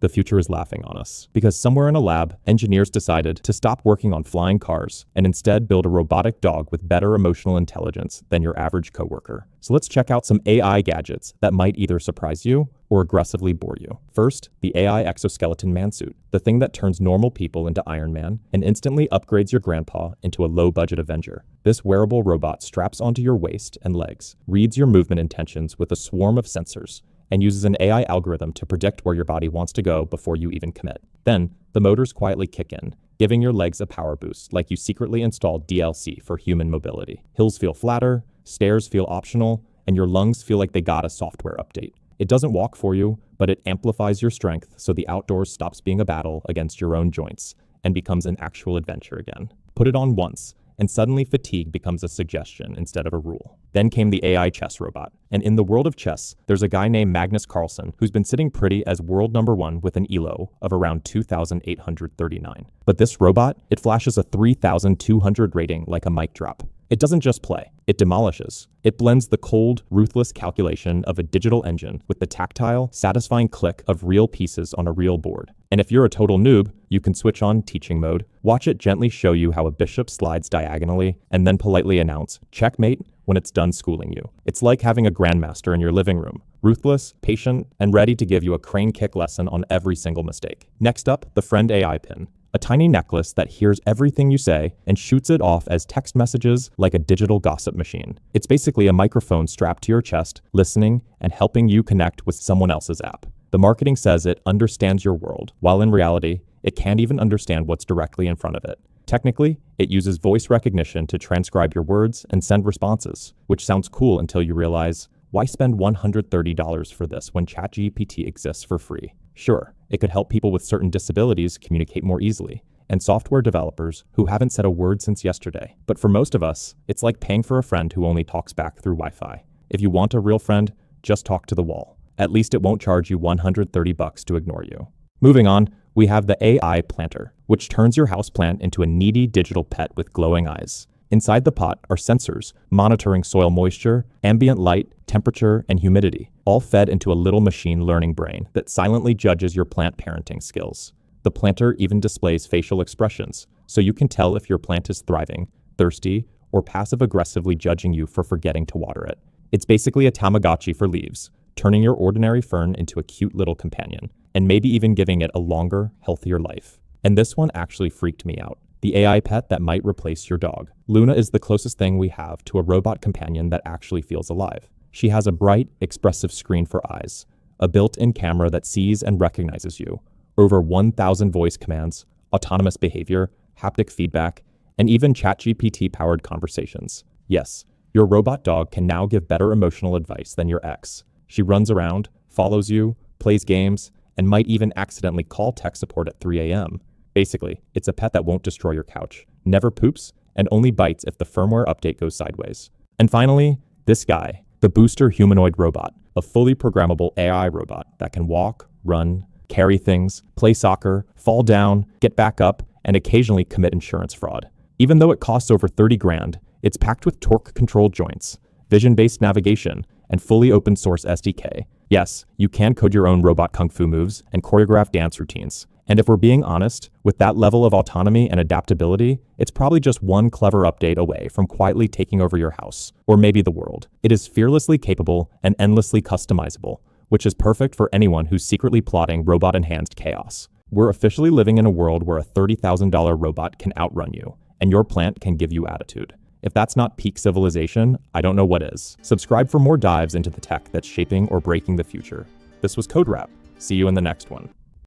the future is laughing on us. Because somewhere in a lab, engineers decided to stop working on flying cars and instead build a robotic dog with better emotional intelligence than your average coworker. So let's check out some AI gadgets that might either surprise you or aggressively bore you. First, the AI exoskeleton mansuit, the thing that turns normal people into Iron Man and instantly upgrades your grandpa into a low-budget Avenger. This wearable robot straps onto your waist and legs, reads your movement intentions with a swarm of sensors, and uses an AI algorithm to predict where your body wants to go before you even commit. Then, the motors quietly kick in, giving your legs a power boost like you secretly installed DLC for human mobility. Hills feel flatter, stairs feel optional, and your lungs feel like they got a software update. It doesn't walk for you, but it amplifies your strength so the outdoors stops being a battle against your own joints and becomes an actual adventure again. Put it on once, and suddenly fatigue becomes a suggestion instead of a rule. Then came the AI chess robot. And in the world of chess, there's a guy named Magnus Carlsen who's been sitting pretty as world #1 with an ELO of around 2,839. But this robot, it flashes a 3,200 rating like a mic drop. It doesn't just play, it demolishes. It blends the cold, ruthless calculation of a digital engine with the tactile, satisfying click of real pieces on a real board. And if you're a total noob, you can switch on teaching mode, watch it gently show you how a bishop slides diagonally, and then politely announce, checkmate, when it's done schooling you. It's like having a grandmaster in your living room, ruthless, patient, and ready to give you a crane kick lesson on every single mistake. Next up, the Friend AI pin. A tiny necklace that hears everything you say and shoots it off as text messages like a digital gossip machine. It's basically a microphone strapped to your chest, listening and helping you connect with someone else's app. The marketing says it understands your world, while in reality, it can't even understand what's directly in front of it. Technically, it uses voice recognition to transcribe your words and send responses, which sounds cool until you realize, why spend $130 for this when ChatGPT exists for free? Sure, it could help people with certain disabilities communicate more easily, and software developers who haven't said a word since yesterday. But for most of us, it's like paying for a friend who only talks back through Wi-Fi. If you want a real friend, just talk to the wall. At least it won't charge you $130 to ignore you. Moving on, we have the AI planter, which turns your houseplant into a needy digital pet with glowing eyes. Inside the pot are sensors monitoring soil moisture, ambient light, temperature, and humidity, all fed into a little machine learning brain that silently judges your plant parenting skills. The planter even displays facial expressions, so you can tell if your plant is thriving, thirsty, or passive-aggressively judging you for forgetting to water it. It's basically a Tamagotchi for leaves, turning your ordinary fern into a cute little companion, and maybe even giving it a longer, healthier life. And this one actually freaked me out. The AI pet that might replace your dog. Loona is the closest thing we have to a robot companion that actually feels alive. She has a bright, expressive screen for eyes, a built-in camera that sees and recognizes you, over 1,000 voice commands, autonomous behavior, haptic feedback, and even ChatGPT-powered conversations. Yes, your robot dog can now give better emotional advice than your ex. She runs around, follows you, plays games, and might even accidentally call tech support at 3 a.m. Basically, it's a pet that won't destroy your couch, never poops, and only bites if the firmware update goes sideways. And finally, this guy, the Booster Humanoid robot, a fully programmable AI robot that can walk, run, carry things, play soccer, fall down, get back up, and occasionally commit insurance fraud. Even though it costs over 30 grand, it's packed with torque-controlled joints, vision-based navigation, and fully open-source SDK. Yes, you can code your own robot kung fu moves and choreograph dance routines. And if we're being honest, with that level of autonomy and adaptability, it's probably just one clever update away from quietly taking over your house, or maybe the world. It is fearlessly capable and endlessly customizable, which is perfect for anyone who's secretly plotting robot-enhanced chaos. We're officially living in a world where a $30,000 robot can outrun you, and your plant can give you attitude. If that's not peak civilization, I don't know what is. Subscribe for more dives into the tech that's shaping or breaking the future. This was Code Wrap. See you in the next one.